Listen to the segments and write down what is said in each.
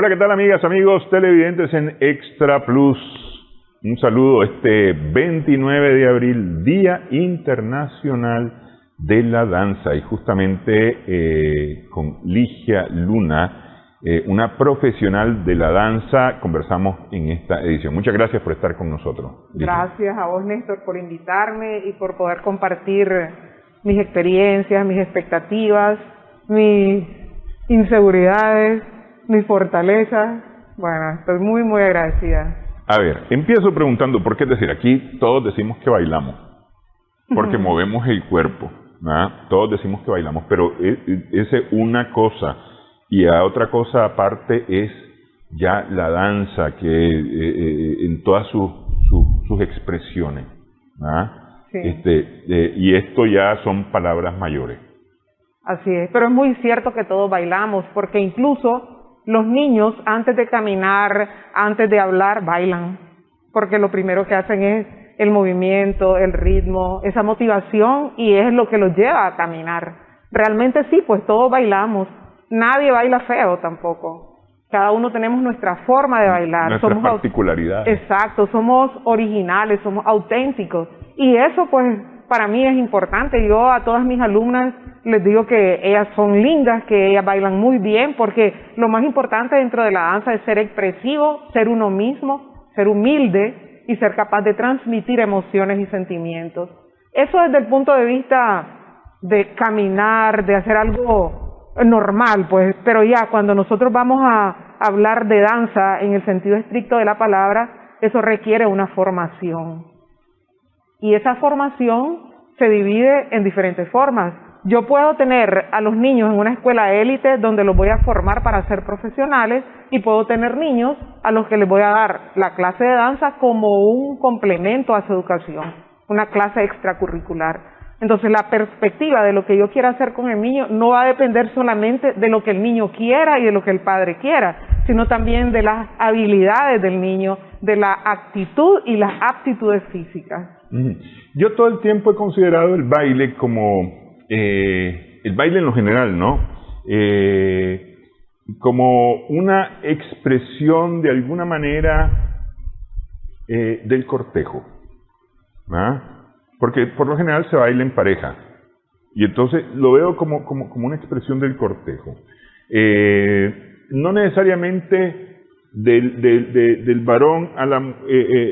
Hola, ¿qué tal amigas, amigos televidentes en Extra Plus? Un saludo este 29 de abril, Día Internacional de la Danza, y justamente con Ligia Luna, una profesional de la danza, conversamos en esta edición. Muchas gracias por estar con nosotros, Ligia. Gracias a vos, Néstor, por invitarme y por poder compartir mis experiencias, mis expectativas, mis inseguridades, mis fortalezas. Bueno, estoy muy, muy agradecida. A ver, empiezo preguntando, porque es decir, aquí todos decimos que bailamos, porque movemos el cuerpo, ¿verdad? Todos decimos que bailamos, pero esa es una cosa, y a otra cosa aparte es ya la danza, que en todas sus expresiones, ¿verdad? Sí. Y esto ya son palabras mayores. Así es, pero es muy cierto que todos bailamos, porque incluso los niños antes de caminar, antes de hablar, bailan, porque lo primero que hacen es el movimiento, el ritmo, esa motivación, y es lo que los lleva a caminar. Realmente sí, pues todos bailamos, nadie baila feo tampoco, cada uno tenemos nuestra forma de bailar. Nuestras particularidades. Exacto, somos originales, somos auténticos, y eso pues para mí es importante. Yo a todas mis alumnas les digo que ellas son lindas, que ellas bailan muy bien, porque lo más importante dentro de la danza es ser expresivo, ser uno mismo, ser humilde y ser capaz de transmitir emociones y sentimientos. Eso desde el punto de vista de caminar, de hacer algo normal, pues, pero ya cuando nosotros vamos a hablar de danza en el sentido estricto de la palabra, eso requiere una formación. Y esa formación se divide en diferentes formas. Yo puedo tener a los niños en una escuela élite donde los voy a formar para ser profesionales, y puedo tener niños a los que les voy a dar la clase de danza como un complemento a su educación, una clase extracurricular. Entonces la perspectiva de lo que yo quiera hacer con el niño no va a depender solamente de lo que el niño quiera y de lo que el padre quiera, sino también de las habilidades del niño, de la actitud y las aptitudes físicas. Yo todo el tiempo he considerado el baile como, el baile en lo general, ¿no? Como una expresión de alguna manera del cortejo, ¿verdad? Porque por lo general se baila en pareja, y entonces lo veo como una expresión del cortejo. No necesariamente del varón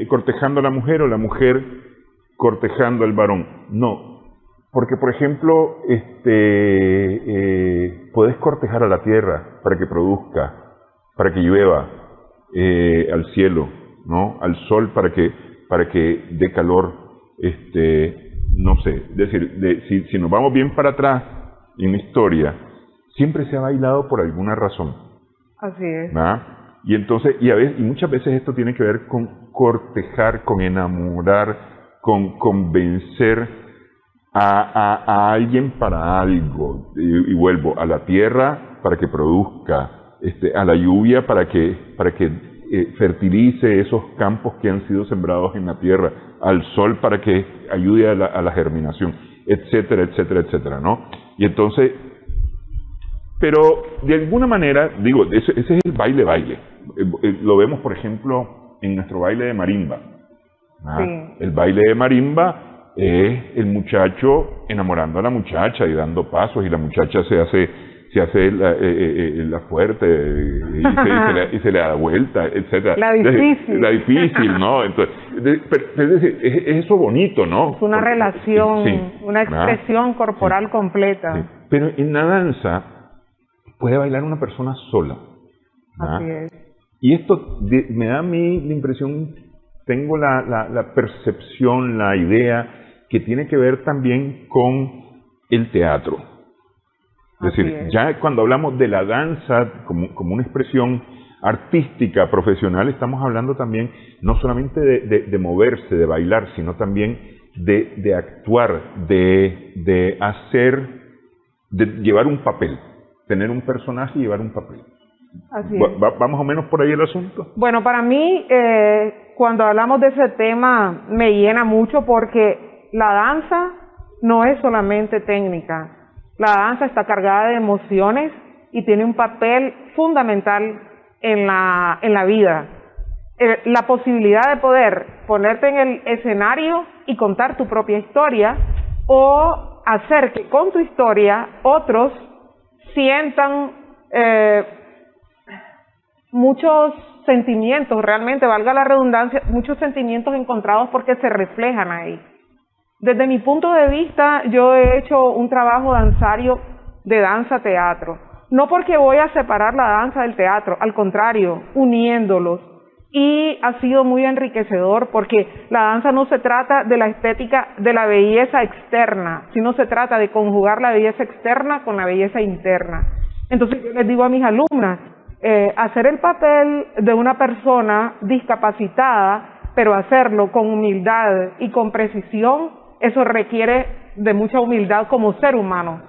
cortejando a la mujer, o la mujer cortejando al varón, no, porque por ejemplo podés cortejar a la tierra para que produzca, para que llueva, al cielo, ¿no? Al sol para que dé calor, no sé, es decir, si nos vamos bien para atrás en la historia, siempre se ha bailado por alguna razón. Así es. ¿Verdad? Y entonces, y muchas veces esto tiene que ver con cortejar, con enamorar, con convencer a alguien para algo. Y vuelvo a la tierra para que produzca, a la lluvia para que fertilice esos campos que han sido sembrados en la tierra, al sol para que ayude a la germinación, etcétera, etcétera, etcétera, ¿no? Y entonces, pero de alguna manera, digo, ese es el baile. Lo vemos, por ejemplo, en nuestro baile de marimba. Sí. El baile de marimba es el muchacho enamorando a la muchacha y dando pasos, y la muchacha se hace la fuerte y se le da vuelta, etcétera. La difícil, ¿no? Entonces, es eso bonito, ¿no? Es una relación, sí, una expresión corporal, sí, completa. Sí. Pero en la danza puede bailar una persona sola. Así es. Y esto me da a mí la impresión, tengo la percepción, la idea, que tiene que ver también con el teatro. Es decir, ya cuando hablamos de la danza como una expresión artística, profesional, estamos hablando también no solamente de moverse, de bailar, sino también de actuar, de hacer, de llevar un papel, tener un personaje y llevar un papel. Así es. ¿Va más o menos por ahí el asunto? Bueno, para mí, cuando hablamos de ese tema, me llena mucho, porque la danza no es solamente técnica. La danza está cargada de emociones y tiene un papel fundamental en la vida. La posibilidad de poder ponerte en el escenario y contar tu propia historia, o hacer que con tu historia otros sientan muchos sentimientos, realmente, valga la redundancia, muchos sentimientos encontrados porque se reflejan ahí. Desde mi punto de vista, yo he hecho un trabajo danzario de danza-teatro. No porque voy a separar la danza del teatro, al contrario, uniéndolos. Y ha sido muy enriquecedor porque la danza no se trata de la estética, de la belleza externa, sino se trata de conjugar la belleza externa con la belleza interna. Entonces yo les digo a mis alumnas, hacer el papel de una persona discapacitada, pero hacerlo con humildad y con precisión, eso requiere de mucha humildad como ser humano.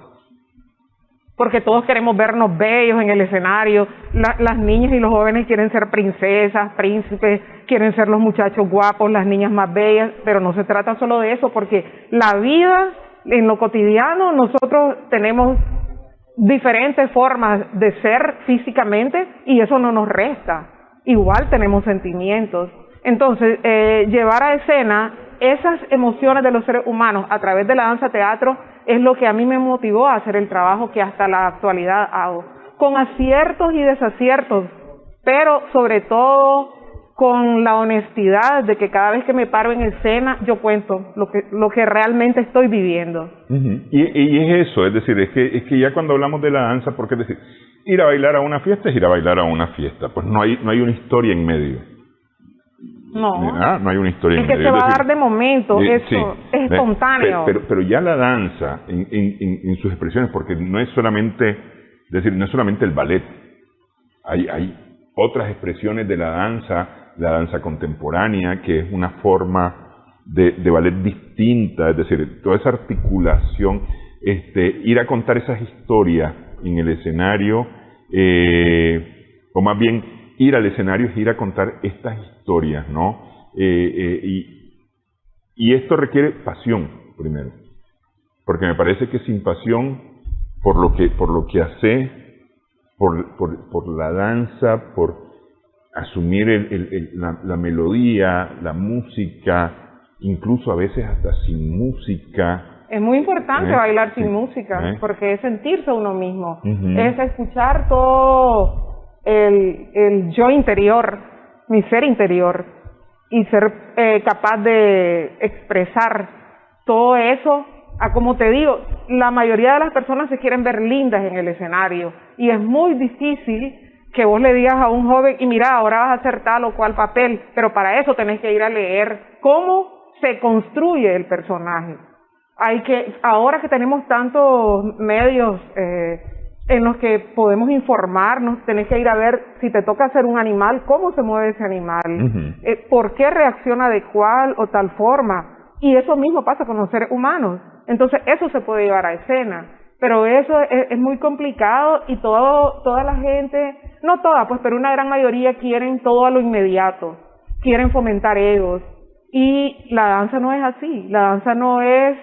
Porque todos queremos vernos bellos en el escenario, las niñas y los jóvenes quieren ser princesas, príncipes, quieren ser los muchachos guapos, las niñas más bellas, pero no se trata solo de eso, porque la vida, en lo cotidiano, nosotros tenemos diferentes formas de ser físicamente y eso no nos resta. Igual tenemos sentimientos. Entonces, llevar a escena esas emociones de los seres humanos a través de la danza-teatro es lo que a mí me motivó a hacer el trabajo que hasta la actualidad hago, con aciertos y desaciertos, pero sobre todo con la honestidad de que cada vez que me paro en escena yo cuento lo que realmente estoy viviendo. Y es eso, es decir, es que ya cuando hablamos de la danza, porque es decir, ir a bailar a una fiesta es ir a bailar a una fiesta, pues no hay una historia en medio. No hay una historia en medio. Es que se va a dar de momento, eso sí, es espontáneo. Pero ya la danza, en sus expresiones, porque no es solamente, es decir, no es solamente el ballet, hay otras expresiones de la danza contemporánea, que es una forma de ballet distinta, es decir, toda esa articulación, ir a contar esas historias en el escenario, o más bien ir al escenario es ir a contar estas historias, ¿no? Y esto requiere pasión, primero, porque me parece que sin pasión, por lo que hace, por la danza, por asumir la melodía, la música, incluso a veces hasta sin música. Es muy importante bailar sin música, porque es sentirse uno mismo, es escuchar todo el yo interior, mi ser interior, y ser capaz de expresar todo eso. Como te digo, la mayoría de las personas se quieren ver lindas en el escenario, y es muy difícil que vos le digas a un joven, y mira, ahora vas a hacer tal o cual papel, pero para eso tenés que ir a leer cómo se construye el personaje. Ahora que tenemos tantos medios en los que podemos informarnos, tenés que ir a ver si te toca hacer un animal, cómo se mueve ese animal, por qué reacciona de cual o tal forma, y eso mismo pasa con los seres humanos. Entonces eso se puede llevar a escena, pero eso es muy complicado, y toda la gente, no toda, pues, pero una gran mayoría quieren todo a lo inmediato, quieren fomentar egos, y la danza no es así, la danza no es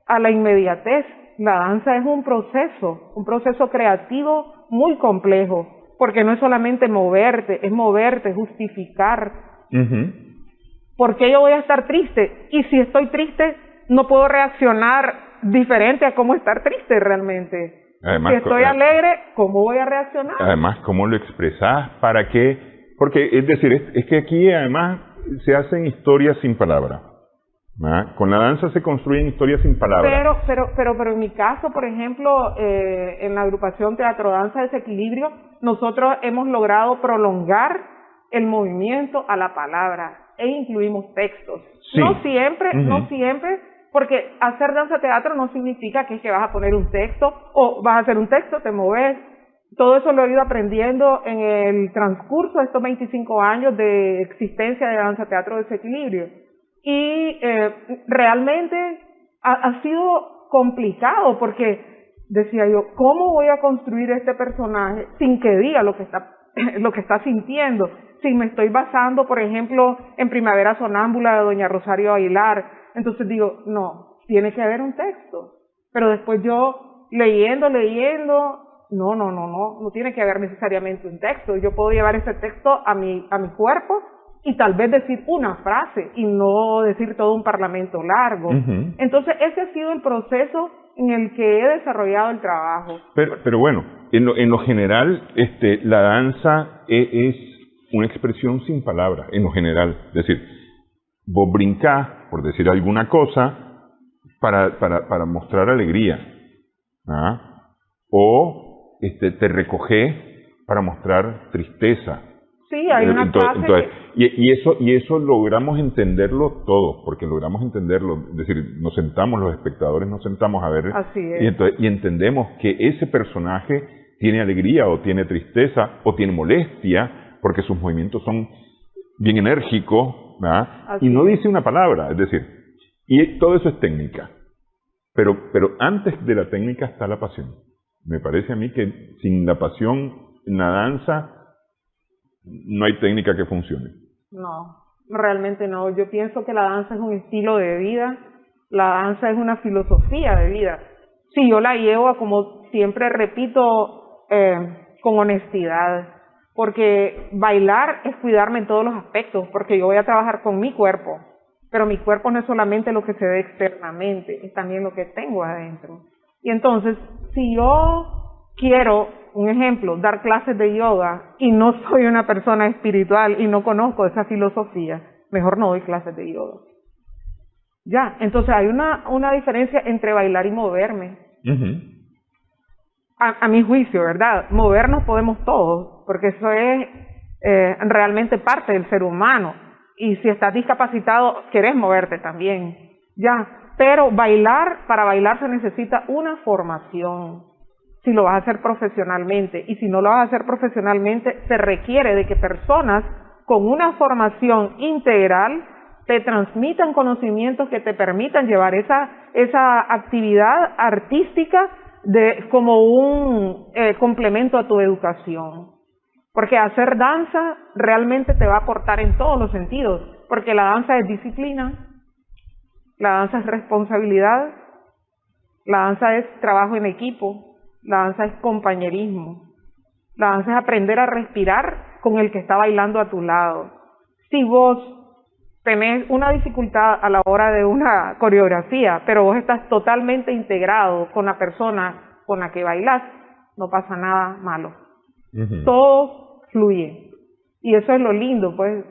a la inmediatez. La danza es un proceso creativo muy complejo, porque no es solamente moverte, justificar. ¿Por qué yo voy a estar triste? Y si estoy triste, no puedo reaccionar diferente a cómo estar triste realmente. Además, si estoy alegre, ¿cómo voy a reaccionar? Además, ¿cómo lo expresás? ¿Para qué? Porque, es decir, es que aquí además se hacen historias sin palabras. Con la danza se construyen historias sin palabras. Pero en mi caso, por ejemplo, en la agrupación Teatro Danza Desequilibrio, nosotros hemos logrado prolongar el movimiento a la palabra e incluimos textos. Sí. No siempre, porque hacer danza-teatro no significa que es que vas a poner un texto o vas a hacer un texto, te moves. Todo eso lo he ido aprendiendo en el transcurso de estos 25 años de existencia de danza-teatro Desequilibrio. Y realmente ha sido complicado, porque decía yo, ¿cómo voy a construir este personaje sin que diga lo que está sintiendo? Si me estoy basando, por ejemplo, en Primavera Sonámbula de doña Rosario Aguilar, entonces digo, no, tiene que haber un texto. Pero después yo leyendo, No tiene que haber necesariamente un texto. Yo puedo llevar ese texto a mi cuerpo y tal vez decir una frase y no decir todo un parlamento largo. Entonces, ese ha sido el proceso en el que he desarrollado el trabajo. Pero bueno, en lo general, la danza es una expresión sin palabras, en lo general. Es decir, vos brincás, por decir alguna cosa, para mostrar alegría. O te recogés para mostrar tristeza. Sí, hay una entonces, y eso logramos entenderlo todos, porque logramos entenderlo, es decir, nos sentamos, los espectadores nos sentamos a ver, así es. y entendemos que ese personaje tiene alegría, o tiene tristeza, o tiene molestia, porque sus movimientos son bien enérgicos, ¿verdad? Y no dice una palabra, es decir, y todo eso es técnica, pero antes de la técnica está la pasión. Me parece a mí que sin la pasión en la danza no hay técnica que funcione. No, realmente no. Yo pienso que la danza es un estilo de vida, la danza es una filosofía de vida. Sí, yo la llevo, como siempre repito, con honestidad, porque bailar es cuidarme en todos los aspectos, porque yo voy a trabajar con mi cuerpo, pero mi cuerpo no es solamente lo que se ve externamente, es también lo que tengo adentro. Y entonces, si yo quiero, un ejemplo, dar clases de yoga y no soy una persona espiritual y no conozco esa filosofía, mejor no doy clases de yoga. Ya, entonces hay una diferencia entre bailar y moverme. A mi juicio, ¿verdad? Movernos podemos todos, porque eso es realmente parte del ser humano. Y si estás discapacitado, querés moverte también. Ya. Pero para bailar se necesita una formación, si lo vas a hacer profesionalmente. Y si no lo vas a hacer profesionalmente, se requiere de que personas con una formación integral te transmitan conocimientos que te permitan llevar esa actividad artística como un complemento a tu educación. Porque hacer danza realmente te va a aportar en todos los sentidos, porque la danza es disciplina, la danza es responsabilidad, la danza es trabajo en equipo, la danza es compañerismo, la danza es aprender a respirar con el que está bailando a tu lado. Si vos tenés una dificultad a la hora de una coreografía, pero vos estás totalmente integrado con la persona con la que bailás, no pasa nada malo. Todo fluye. Y eso es lo lindo, pues,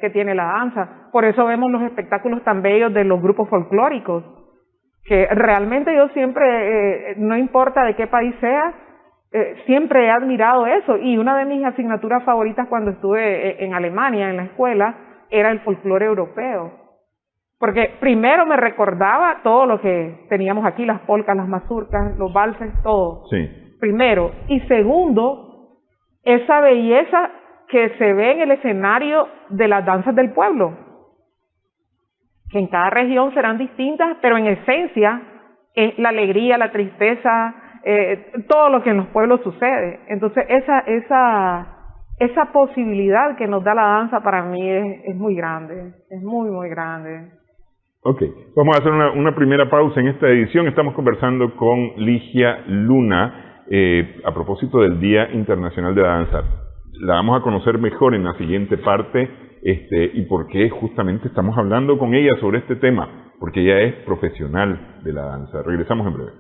que tiene la danza. Por eso vemos los espectáculos tan bellos de los grupos folclóricos, que realmente yo siempre, no importa de qué país sea, siempre he admirado eso. Y una de mis asignaturas favoritas cuando estuve en Alemania, en la escuela, era el folclore europeo. Porque primero me recordaba todo lo que teníamos aquí, las polcas, las mazurcas, los valses, todo. Sí. Primero. Y segundo, esa belleza que se ve en el escenario de las danzas del pueblo, que en cada región serán distintas, pero en esencia es la alegría, la tristeza, todo lo que en los pueblos sucede. Entonces esa posibilidad que nos da la danza para mí es muy grande, es muy, muy grande. Ok, vamos a hacer una primera pausa en esta edición. Estamos conversando con Ligia Luna a propósito del Día Internacional de la Danza. La vamos a conocer mejor en la siguiente parte, y por qué justamente estamos hablando con ella sobre este tema, porque ella es profesional de la danza. Regresamos en breve.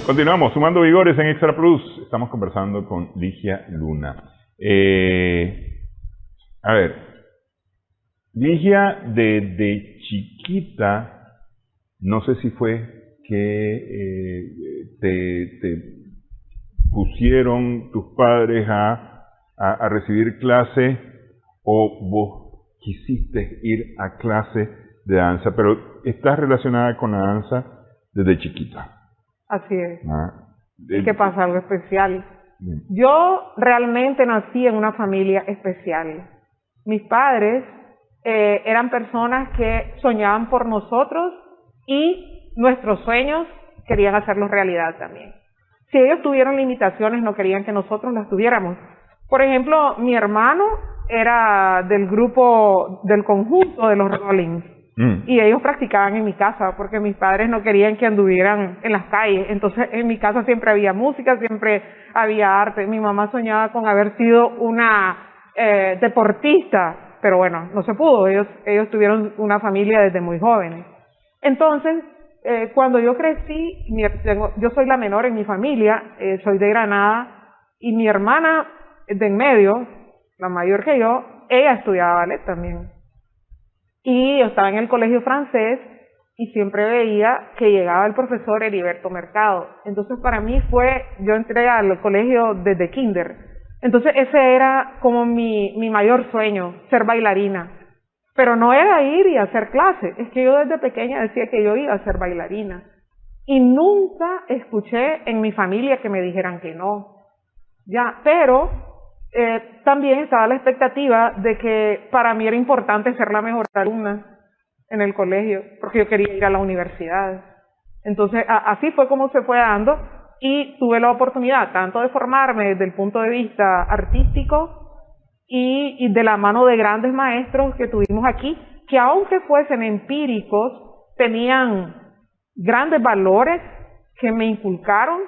Continuamos, sumando vigores en Extra Plus. Estamos conversando con Ligia Luna. A ver, Ligia, desde chiquita, no sé si fue que te pusieron tus padres a recibir clase, o vos quisiste ir a clase de danza, pero estás relacionada con la danza desde chiquita. Así es. ¿Qué pasa? Algo especial. Bien. Yo realmente nací en una familia especial. Mis padres eran personas que soñaban por nosotros y nuestros sueños querían hacerlos realidad también. Si ellos tuvieron limitaciones, no querían que nosotros las tuviéramos. Por ejemplo, mi hermano era del grupo, del conjunto de los Rollins. Y ellos practicaban en mi casa porque mis padres no querían que anduvieran en las calles. Entonces en mi casa siempre había música, siempre había arte. Mi mamá soñaba con haber sido una deportista, pero bueno, no se pudo. Ellos tuvieron una familia desde muy jóvenes. Entonces, cuando yo crecí, yo soy la menor en mi familia, soy de Granada, y mi hermana de en medio, la mayor que yo, ella estudiaba ballet también. Y yo estaba en el colegio francés y siempre veía que llegaba el profesor Heriberto Mercado. Entonces para mí yo entré al colegio desde kinder. Entonces ese era como mi mayor sueño, ser bailarina. Pero no era ir y hacer clases, es que yo desde pequeña decía que yo iba a ser bailarina. Y nunca escuché en mi familia que me dijeran que no. Ya, pero también estaba la expectativa de que para mí era importante ser la mejor alumna en el colegio, porque yo quería ir a la universidad. Entonces, así fue como se fue dando, y tuve la oportunidad tanto de formarme desde el punto de vista artístico y de la mano de grandes maestros que tuvimos aquí, que aunque fuesen empíricos, tenían grandes valores que me inculcaron,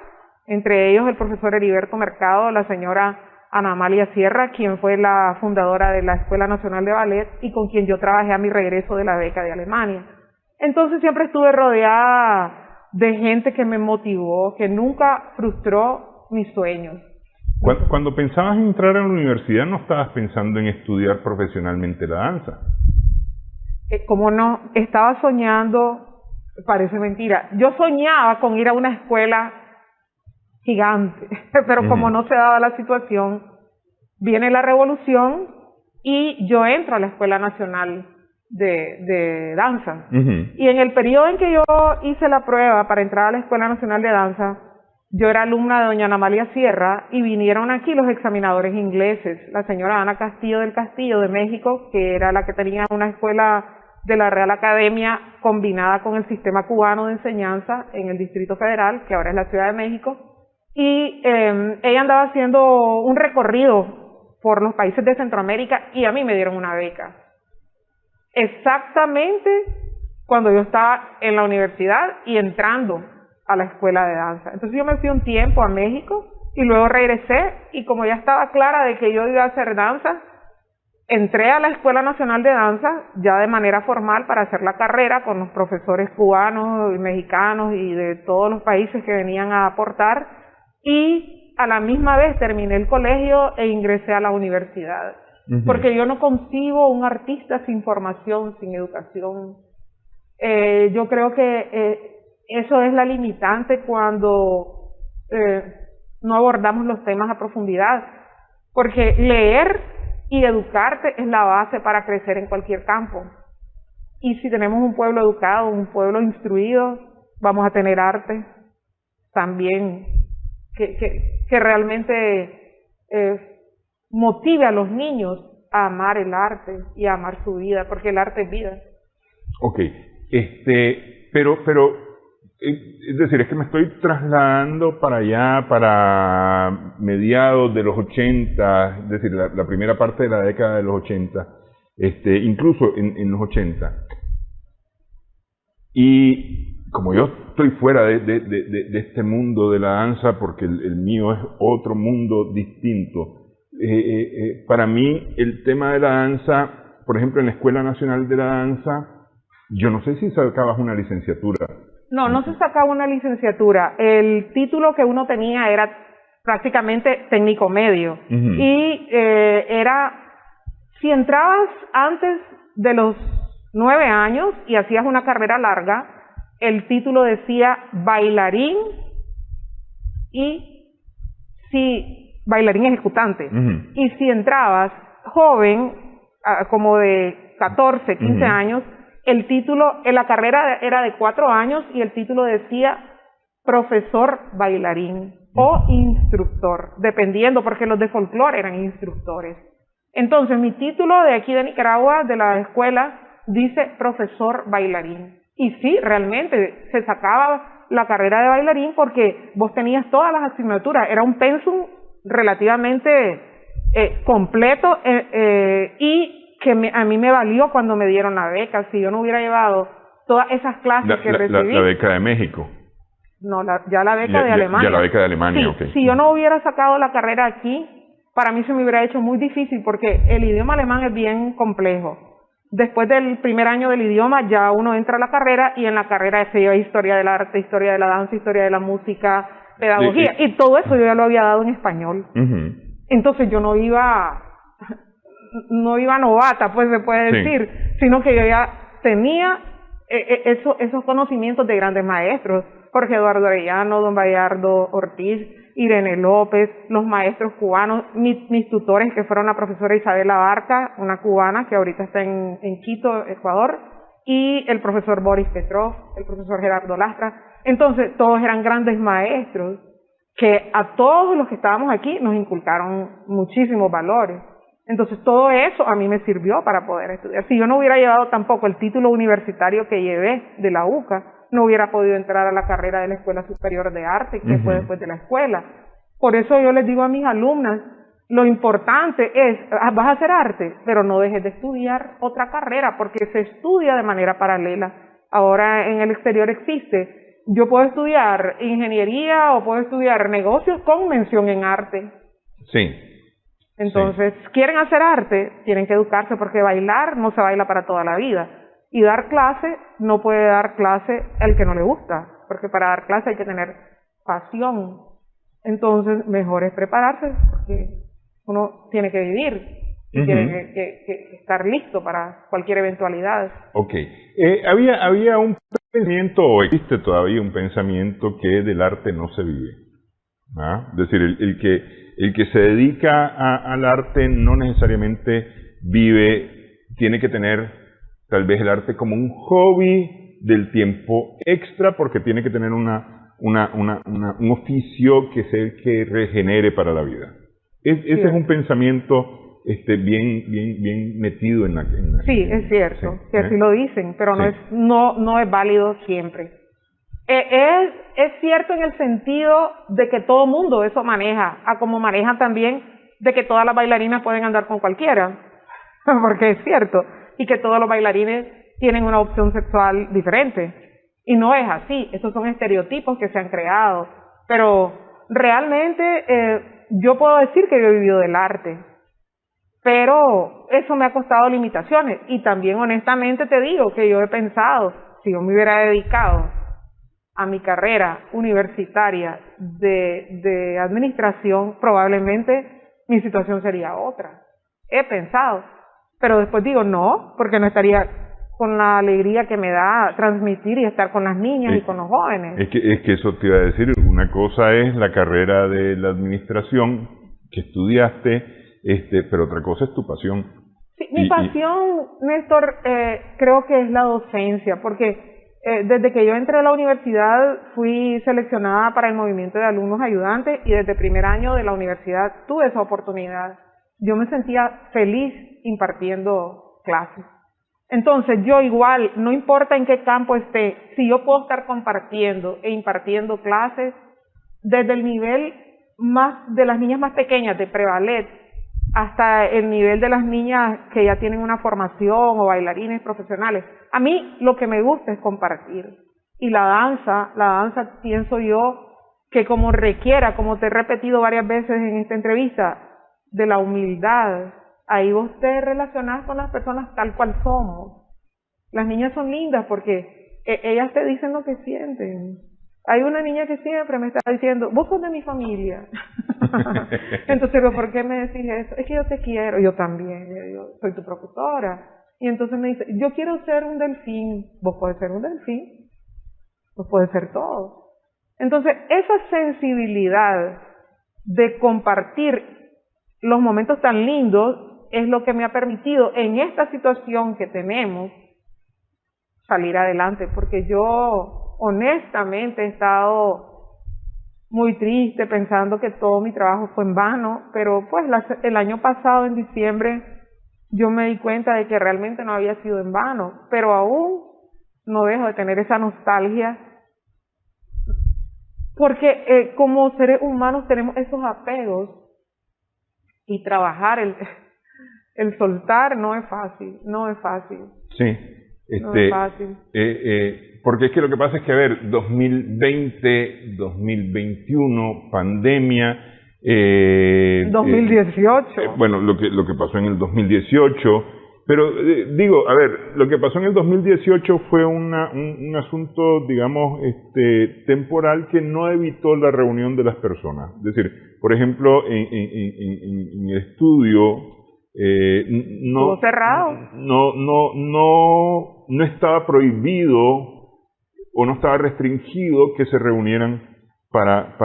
entre ellos el profesor Heriberto Mercado, la señora Ana Amalia Sierra, quien fue la fundadora de la Escuela Nacional de Ballet y con quien yo trabajé a mi regreso de la beca de Alemania. Entonces siempre estuve rodeada de gente que me motivó, que nunca frustró mis sueños. Cuando pensabas en entrar a la universidad, ¿no estabas pensando en estudiar profesionalmente la danza? Como no, estaba soñando, parece mentira, yo soñaba con ir a una escuela gigante, pero como no se daba la situación, viene la revolución y yo entro a la Escuela Nacional de Danza. Y en el periodo en que yo hice la prueba para entrar a la Escuela Nacional de Danza, yo era alumna de doña Ana Amalia Sierra y vinieron aquí los examinadores ingleses, la señora Ana Castillo del Castillo de México, que era la que tenía una escuela de la Real Academia combinada con el sistema cubano de enseñanza en el Distrito Federal, que ahora es la Ciudad de México. Y ella andaba haciendo un recorrido por los países de Centroamérica y a mí me dieron una beca. Exactamente cuando yo estaba en la universidad y entrando a la escuela de danza. Entonces yo me fui un tiempo a México y luego regresé y como ya estaba clara de que yo iba a hacer danza, entré a la Escuela Nacional de Danza ya de manera formal para hacer la carrera con los profesores cubanos y mexicanos y de todos los países que venían a aportar. Y a la misma vez terminé el colegio e ingresé a la universidad. Porque yo no concibo un artista sin formación, sin educación. Yo creo que eso es la limitante cuando no abordamos los temas a profundidad. Porque leer y educarte es la base para crecer en cualquier campo. Y si tenemos un pueblo educado, un pueblo instruido, vamos a tener arte también que realmente motive a los niños a amar el arte y a amar su vida, porque el arte es vida. Ok, pero es decir, es que me estoy trasladando para allá, para mediados de los 80, es decir, la primera parte de la década de los 80, incluso en los 80. Y como yo estoy fuera de este mundo de la danza, porque el mío es otro mundo distinto, para mí el tema de la danza, por ejemplo en la Escuela Nacional de la Danza, yo no sé si sacabas una licenciatura. No se sacaba una licenciatura. El título que uno tenía era prácticamente técnico medio. Y si entrabas antes de los 9 años y hacías una carrera larga, el título decía bailarín bailarín ejecutante. Y si entrabas joven, como de 14, 15 años, el título, la carrera era de 4 años y el título decía profesor bailarín o instructor, dependiendo, porque los de folclore eran instructores. Entonces, mi título de aquí de Nicaragua, de la escuela, dice profesor bailarín. Y sí, realmente se sacaba la carrera de bailarín porque vos tenías todas las asignaturas, era un pensum relativamente completo y que a mí me valió cuando me dieron la beca. Si yo no hubiera llevado todas esas clases que recibí... La beca de México. No, ya la beca de Alemania. Ya la beca de Alemania, sí, ok. Si yo no hubiera sacado la carrera aquí, para mí se me hubiera hecho muy difícil porque el idioma alemán es bien complejo. Después del primer año del idioma ya uno entra a la carrera y en la carrera se lleva historia del arte, historia de la danza, historia de la música, pedagogía, y todo eso yo ya lo había dado en español. Entonces yo no iba novata, pues se puede decir, sino que yo ya tenía esos conocimientos de grandes maestros, Jorge Eduardo Arellano, Don Bayardo Ortiz, Irene López, los maestros cubanos, mis tutores que fueron la profesora Isabela Barca, una cubana que ahorita está en Quito, Ecuador, y el profesor Boris Petrov, el profesor Gerardo Lastra. Entonces todos eran grandes maestros que a todos los que estábamos aquí nos inculcaron muchísimos valores. Entonces todo eso a mí me sirvió para poder estudiar. Si yo no hubiera llevado tampoco el título universitario que llevé de la UCA, no hubiera podido entrar a la carrera de la Escuela Superior de Arte, que fue después de la escuela. Por eso yo les digo a mis alumnas, lo importante es, vas a hacer arte, pero no dejes de estudiar otra carrera, porque se estudia de manera paralela. Ahora en el exterior existe, yo puedo estudiar ingeniería o puedo estudiar negocios con mención en arte. Sí. Entonces, quieren hacer arte, tienen que educarse, porque bailar no se baila para toda la vida. Y dar clase, no puede dar clase el que no le gusta, porque para dar clase hay que tener pasión. Entonces, mejor es prepararse, porque uno tiene que vivir y tiene que estar listo para cualquier eventualidad. Ok. Había un pensamiento, o existe todavía un pensamiento, que del arte no se vive. ¿Ah? Es decir, el que se dedica al arte no necesariamente vive, tiene que tener tal vez el arte como un hobby del tiempo extra, porque tiene que tener un oficio que sea el que regenere para la vida. Ese es un pensamiento bien metido en la... Sí, es cierto, que así lo dicen, pero no es válido siempre. Es cierto en el sentido de que todo mundo eso maneja, como maneja también de que todas las bailarinas pueden andar con cualquiera, porque es cierto, y que todos los bailarines tienen una opción sexual diferente, y no es así. Estos son estereotipos que se han creado, pero realmente yo puedo decir que yo he vivido del arte, pero eso me ha costado limitaciones, y también honestamente te digo que yo he pensado, si yo me hubiera dedicado a mi carrera universitaria de administración, probablemente mi situación sería otra. He pensado, pero después digo no, porque no estaría con la alegría que me da transmitir y estar con las niñas y con los jóvenes. Es que eso te iba a decir, una cosa es la carrera de la administración que estudiaste, pero otra cosa es tu pasión. Sí, mi pasión, Néstor, creo que es la docencia, porque desde que yo entré a la universidad fui seleccionada para el movimiento de alumnos ayudantes, y desde el primer año de la universidad tuve esa oportunidad. Yo me sentía feliz impartiendo clases. Entonces yo igual, no importa en qué campo esté, si yo puedo estar compartiendo e impartiendo clases desde el nivel más de las niñas más pequeñas de preballet hasta el nivel de las niñas que ya tienen una formación o bailarines profesionales. A mí lo que me gusta es compartir. Y la danza pienso yo que como requiera, como te he repetido varias veces en esta entrevista, de la humildad, ahí vos te relacionás con las personas tal cual somos. Las niñas son lindas porque ellas te dicen lo que sienten. Hay una niña que siempre me está diciendo, vos sos de mi familia. Entonces, ¿por qué me decís eso? Es que yo te quiero. Yo también, yo soy tu profesora. Y entonces me dice, yo quiero ser un delfín. Vos podés ser un delfín. Vos podés ser todo. Entonces, esa sensibilidad de compartir los momentos tan lindos es lo que me ha permitido en esta situación que tenemos salir adelante, porque yo honestamente he estado muy triste pensando que todo mi trabajo fue en vano, pero pues el año pasado en diciembre yo me di cuenta de que realmente no había sido en vano, pero aún no dejo de tener esa nostalgia, porque como seres humanos tenemos esos apegos y trabajar, el soltar no es fácil, no es fácil. Sí, no es fácil. Porque es que lo que pasa es que, a ver, 2020, 2021, pandemia... 2018. Bueno, lo que pasó en el 2018, pero digo, a ver, lo que pasó en el 2018 fue un asunto, digamos, temporal que no evitó la reunión de las personas. Es decir, por ejemplo, en el estudio... Estuvo cerrado. No estaba prohibido o no estaba restringido que se reunieran para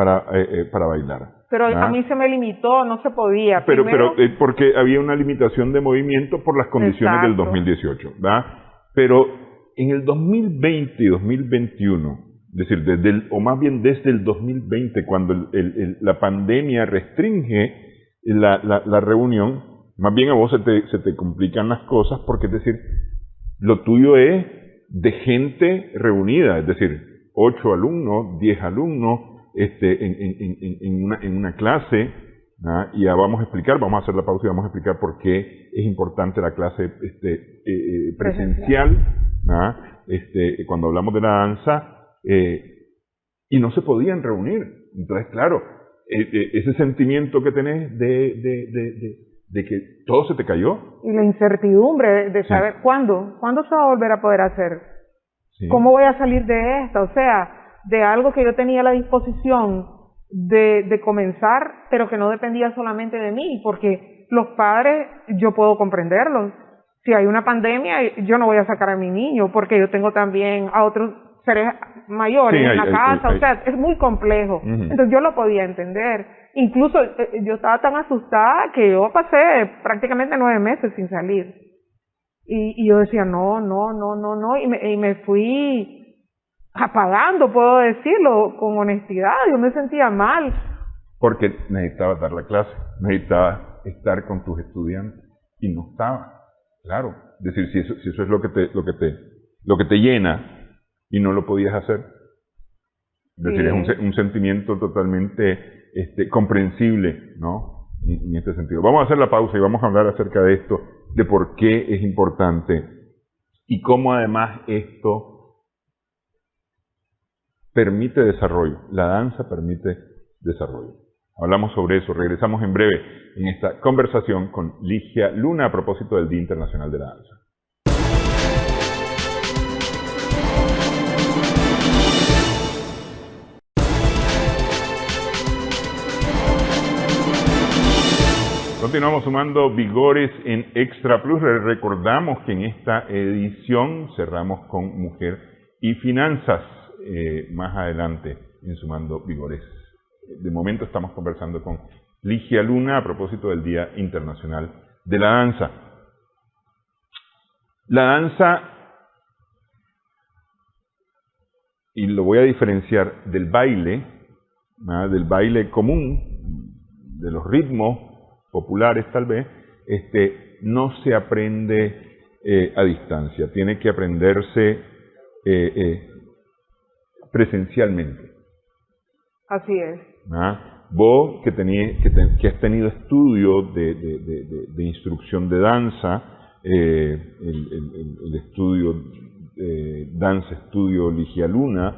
bailar. Pero a mí se me limitó, no se podía. Pero porque había una limitación de movimiento por las condiciones del 2018, ¿verdad? Pero en el 2020 y 2021, es decir, o más bien desde el 2020, cuando la pandemia restringe la reunión, más bien a vos se te complican las cosas porque, es decir, lo tuyo es de gente reunida, es decir, 8 alumnos, 10 alumnos, en una clase, ¿ah? Y ya vamos a hacer la pausa y vamos a explicar por qué es importante la clase presencial, ¿ah? Cuando hablamos de la danza, y no se podían reunir. Entonces, claro, ese sentimiento que tenés de que todo se te cayó. Y la incertidumbre de saber cuándo se va a volver a poder hacer. Sí. ¿Cómo voy a salir de esta? O sea, de algo que yo tenía a la disposición de comenzar, pero que no dependía solamente de mí, porque los padres, yo puedo comprenderlos. Si hay una pandemia, yo no voy a sacar a mi niño, porque yo tengo también a otros seres mayores en la casa, o sea, es muy complejo. Entonces yo lo podía entender. Incluso yo estaba tan asustada que yo pasé prácticamente 9 meses sin salir. Y yo decía, no, y me fui apagando, puedo decirlo, con honestidad. Yo me sentía mal. Porque necesitabas dar la clase, necesitabas estar con tus estudiantes, y no estaba. Claro, es decir, si eso es lo que te llena y no lo podías hacer. Es decir, es un sentimiento totalmente comprensible, ¿no? En este sentido. Vamos a hacer la pausa y vamos a hablar acerca de esto, de por qué es importante y cómo además esto permite desarrollo. La danza permite desarrollo. Hablamos sobre eso. Regresamos en breve en esta conversación con Ligia Luna a propósito del Día Internacional de la Danza. Continuamos sumando vigores en Extra Plus. Recordamos que en esta edición cerramos con Mujer y Finanzas. Más adelante en Sumando Vigores. De momento estamos conversando con Ligia Luna a propósito del Día Internacional de la Danza. La danza, y lo voy a diferenciar del baile común, de los ritmos populares tal vez, no se aprende a distancia, tiene que aprenderse presencialmente. Así es. Vos que has tenido estudios de instrucción de danza, el estudio Danza Estudio Ligia Luna,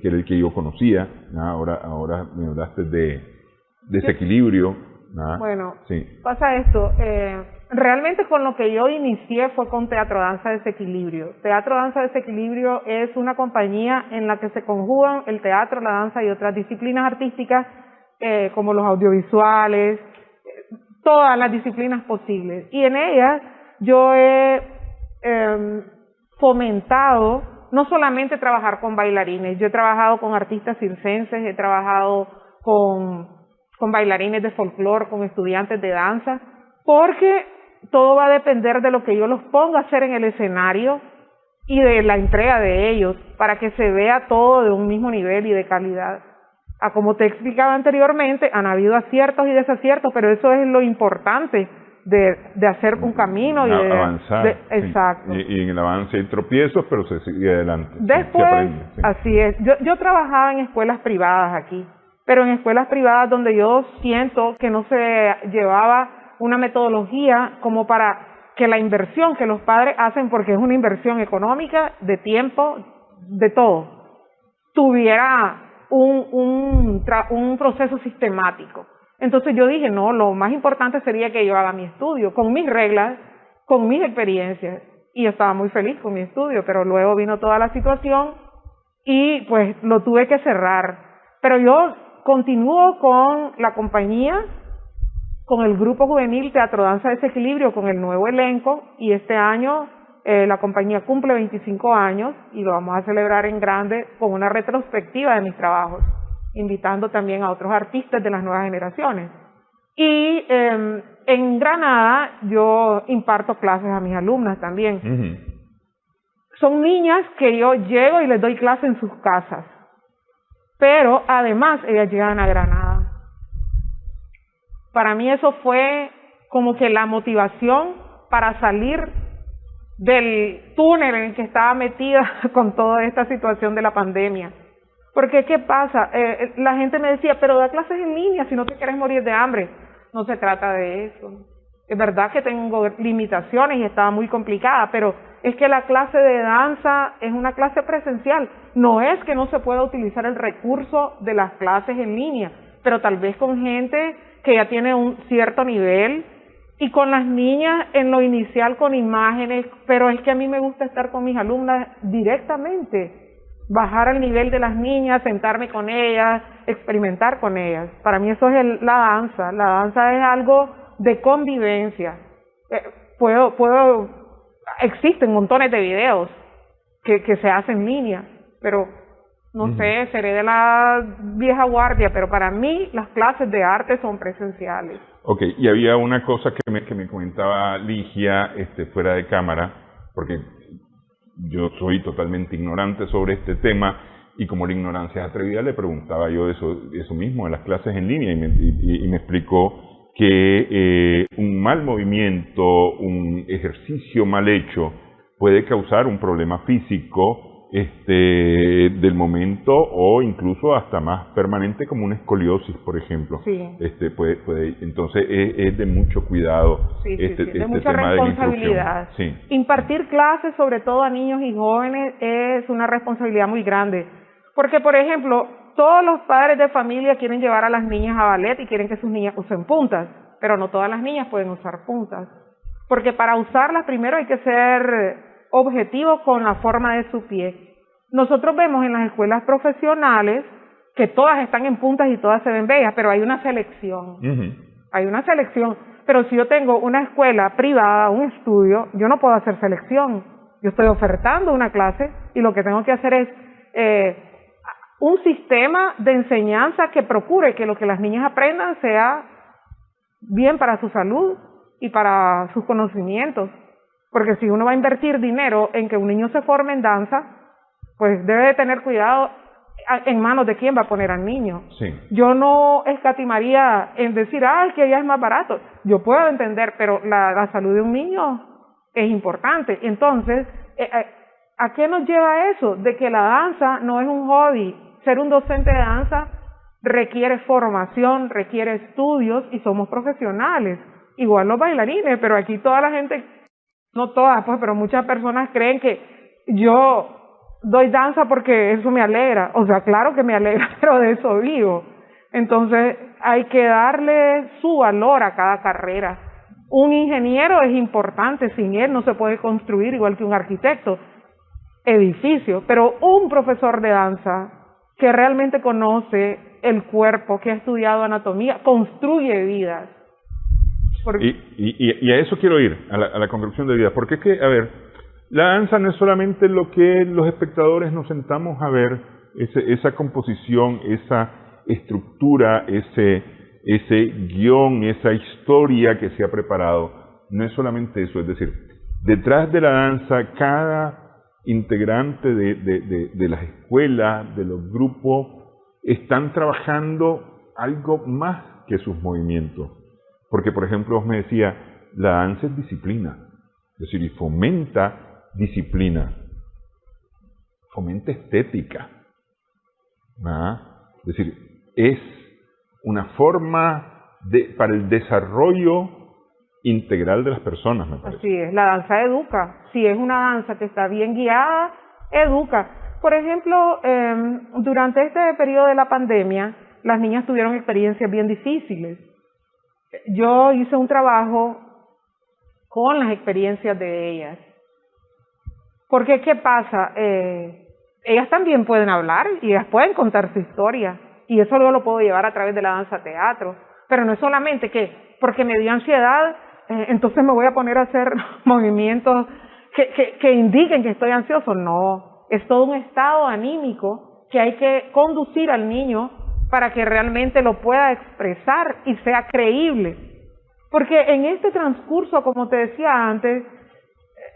que era el que yo conocía, ahora me hablaste de desequilibrio. Bueno, sí. Pasa esto, realmente con lo que yo inicié fue con Teatro Danza Desequilibrio. Teatro Danza Desequilibrio es una compañía en la que se conjugan el teatro, la danza y otras disciplinas artísticas, como los audiovisuales, todas las disciplinas posibles. Y en ellas yo he fomentado no solamente trabajar con bailarines, yo he trabajado con artistas circenses, he trabajado con bailarines de folclore, con estudiantes de danza, porque todo va a depender de lo que yo los ponga a hacer en el escenario y de la entrega de ellos, para que se vea todo de un mismo nivel y de calidad. Como te explicaba anteriormente, han habido aciertos y desaciertos, pero eso es lo importante de hacer un camino y de avanzar. Exacto. Y en el avance hay tropiezos, pero se sigue adelante. Después, se aprende, sí. Así es. Yo trabajaba en escuelas privadas aquí, pero en escuelas privadas donde yo siento que no se llevaba una metodología como para que la inversión que los padres hacen, porque es una inversión económica, de tiempo, de todo, tuviera un proceso sistemático. Entonces yo dije, no, lo más importante sería que yo haga mi estudio, con mis reglas, con mis experiencias, y yo estaba muy feliz con mi estudio, pero luego vino toda la situación y pues lo tuve que cerrar. Pero yo continúo con la compañía, con el grupo juvenil Teatro Danza Desequilibrio, con el nuevo elenco, y este año la compañía cumple 25 años y lo vamos a celebrar en grande con una retrospectiva de mis trabajos, invitando también a otros artistas de las nuevas generaciones. Y en Granada yo imparto clases a mis alumnas también. Son niñas que yo llego y les doy clase en sus casas, pero además ellas llegan a Granada. Para mí eso fue como que la motivación para salir del túnel en el que estaba metida con toda esta situación de la pandemia. Porque, ¿qué pasa? La gente me decía, pero da clases en línea si no te quieres morir de hambre. No se trata de eso. Es verdad que tengo limitaciones y estaba muy complicada, pero es que la clase de danza es una clase presencial. No es que no se pueda utilizar el recurso de las clases en línea, pero tal vez con gente que ya tiene un cierto nivel, y con las niñas en lo inicial con imágenes, pero es que a mí me gusta estar con mis alumnas directamente, bajar al nivel de las niñas, sentarme con ellas, experimentar con ellas. Para mí eso es la danza. La danza es algo de convivencia. Existen montones de videos que se hacen en línea, pero no sé, seré de la vieja guardia, pero para mí las clases de arte son presenciales. Ok, y había una cosa que me comentaba Ligia fuera de cámara, porque yo soy totalmente ignorante sobre este tema, y como la ignorancia es atrevida, le preguntaba yo eso mismo de las clases en línea, y me explicó que un mal movimiento, un ejercicio mal hecho, puede causar un problema físico del momento, o incluso hasta más permanente, como una escoliosis, por ejemplo. Sí. Entonces es de mucho cuidado. Sí, de mucha responsabilidad. Sí. Impartir clases, sobre todo a niños y jóvenes, es una responsabilidad muy grande. Porque, por ejemplo, todos los padres de familia quieren llevar a las niñas a ballet y quieren que sus niñas usen puntas, pero no todas las niñas pueden usar puntas. Porque para usarlas primero hay que ser objetivo con la forma de su pie. Nosotros vemos en las escuelas profesionales que todas están en puntas y todas se ven bellas, pero hay una selección. Hay una selección. Pero si yo tengo una escuela privada, un estudio, yo no puedo hacer selección. Yo estoy ofertando una clase y lo que tengo que hacer es un sistema de enseñanza que procure que lo que las niñas aprendan sea bien para su salud y para sus conocimientos. Porque si uno va a invertir dinero en que un niño se forme en danza, pues debe de tener cuidado en manos de quién va a poner al niño. Sí. Yo no escatimaría en decir, que ya es más barato. Yo puedo entender, pero la salud de un niño es importante. Entonces, ¿a qué nos lleva eso? De que la danza no es un hobby. Ser un docente de danza requiere formación, requiere estudios, y somos profesionales. Igual los bailarines, pero aquí toda la gente, no todas, pues, pero muchas personas creen que yo doy danza porque eso me alegra. O sea, claro que me alegra, pero de eso vivo. Entonces, hay que darle su valor a cada carrera. Un ingeniero es importante, sin él no se puede construir, igual que un arquitecto, edificio. Pero un profesor de danza que realmente conoce el cuerpo, que ha estudiado anatomía, construye vidas. Y a eso quiero ir, a la construcción de vidas, porque es que, a ver, la danza no es solamente lo que los espectadores nos sentamos a ver, esa composición, esa estructura, ese guión, esa historia que se ha preparado. No es solamente eso, es decir, detrás de la danza, cada integrante de las escuelas, de los grupos, están trabajando algo más que sus movimientos. Porque, por ejemplo, vos me decía, la danza es disciplina, es decir, y fomenta disciplina, fomenta estética, es decir, es una forma para el desarrollo integral de las personas, me parece. Así es, la danza educa. Si es una danza que está bien guiada, educa. Por ejemplo, durante este periodo de la pandemia, las niñas tuvieron experiencias bien difíciles. Yo hice un trabajo con las experiencias de ellas. Porque, ¿qué pasa? Ellas también pueden hablar y ellas pueden contar su historia. Y eso yo lo puedo llevar a través de la danza teatro. Pero no es solamente que, porque me dio ansiedad, entonces me voy a poner a hacer movimientos que indiquen que estoy ansioso. No, es todo un estado anímico que hay que conducir al niño para que realmente lo pueda expresar y sea creíble. Porque en este transcurso, como te decía antes,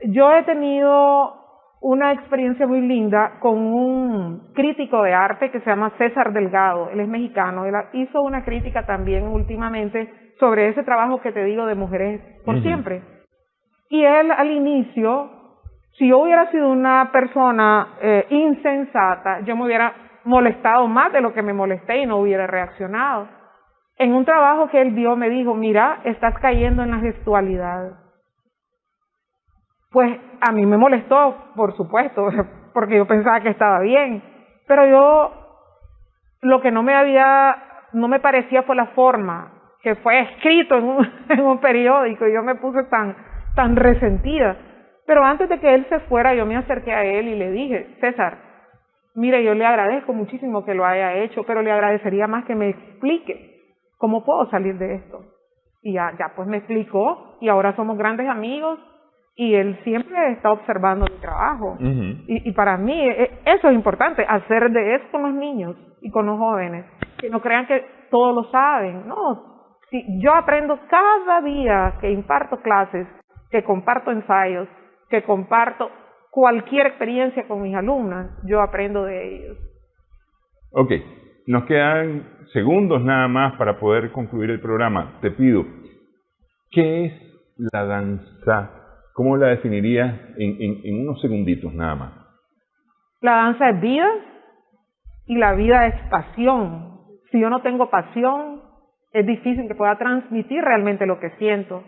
yo he tenido una experiencia muy linda con un crítico de arte que se llama César Delgado. Él es mexicano, él hizo una crítica también últimamente sobre ese trabajo que te digo de Mujeres por Siempre. Y él al inicio, si yo hubiera sido una persona insensata, yo me hubiera molestado más de lo que me molesté y no hubiera reaccionado. En un trabajo que él vio me dijo, mira, estás cayendo en la gestualidad. Pues a mí me molestó, por supuesto, porque yo pensaba que estaba bien, pero yo lo que no me parecía fue la forma, que fue escrito en un periódico, y yo me puse tan resentida. Pero antes de que él se fuera, yo me acerqué a él y le dije, César, mire, yo le agradezco muchísimo que lo haya hecho, pero le agradecería más que me explique cómo puedo salir de esto. Y ya pues me explicó, y ahora somos grandes amigos, y él siempre está observando mi trabajo. Y para mí eso es importante, hacer de eso con los niños y con los jóvenes, que no crean que todos lo saben. No, si yo aprendo cada día que imparto clases, que comparto ensayos, que comparto cualquier experiencia con mis alumnas, yo aprendo de ellos. Ok, nos quedan segundos nada más para poder concluir el programa. Te pido, ¿qué es la danza? ¿Cómo la definirías en unos segunditos nada más? La danza es vida y la vida es pasión. Si yo no tengo pasión, es difícil que pueda transmitir realmente lo que siento.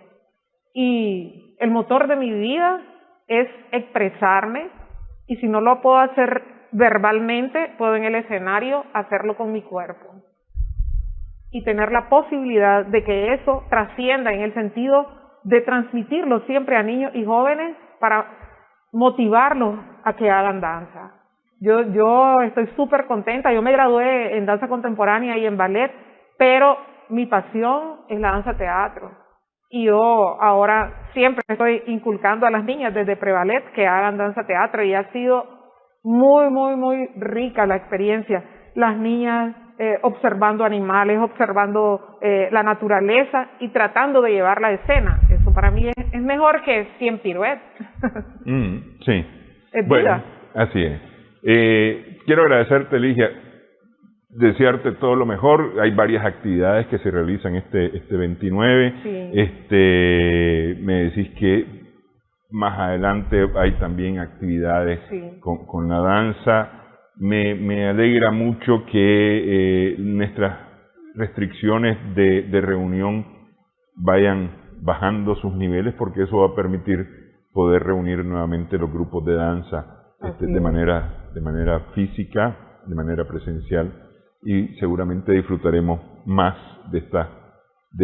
Y el motor de mi vida es expresarme, y si no lo puedo hacer verbalmente, puedo en el escenario hacerlo con mi cuerpo. Y tener la posibilidad de que eso trascienda en el sentido de transmitirlo siempre a niños y jóvenes para motivarlos a que hagan danza. Yo estoy súper contenta. Yo me gradué en danza contemporánea y en ballet, pero mi pasión es la danza teatro. Y yo ahora siempre estoy inculcando a las niñas desde preballet que hagan danza teatro, y ha sido muy, muy, muy rica la experiencia. Las niñas observando animales, observando la naturaleza y tratando de llevar la escena. Eso para mí es mejor que 100 piruetas. Sí. Es bueno, vida. Así es. Quiero agradecerte, Ligia, desearte todo lo mejor. Hay varias actividades que se realizan este 29. Sí. Me decís que más adelante hay también actividades con la danza. Me alegra mucho que nuestras restricciones de reunión vayan bajando sus niveles, porque eso va a permitir poder reunir nuevamente los grupos de danza de manera física, de manera presencial, y seguramente disfrutaremos más de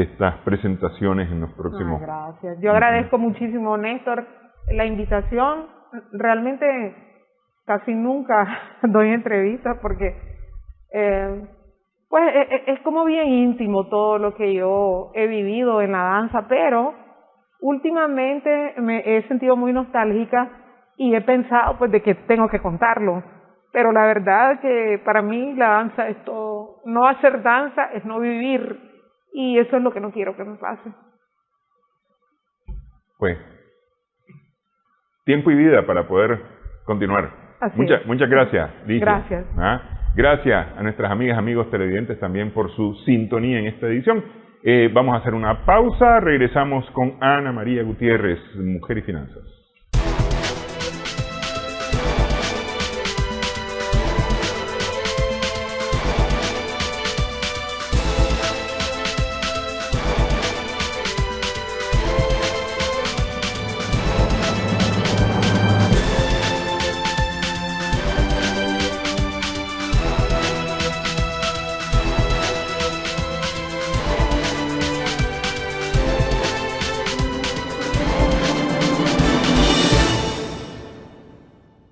estas presentaciones en los próximos. Gracias. Yo agradezco muchísimo, Néstor, la invitación. Realmente casi nunca doy entrevistas porque pues es como bien íntimo todo lo que yo he vivido en la danza, pero últimamente me he sentido muy nostálgica y he pensado pues de que tengo que contarlo. Pero la verdad que para mí la danza es todo. No hacer danza es no vivir, y eso es lo que no quiero que me pase. Pues tiempo y vida para poder continuar. Muchas gracias, Ligia. Gracias. Gracias a nuestras amigas, amigos televidentes también por su sintonía en esta edición. Vamos a hacer una pausa, regresamos con Ana María Gutiérrez, Mujer y Finanzas.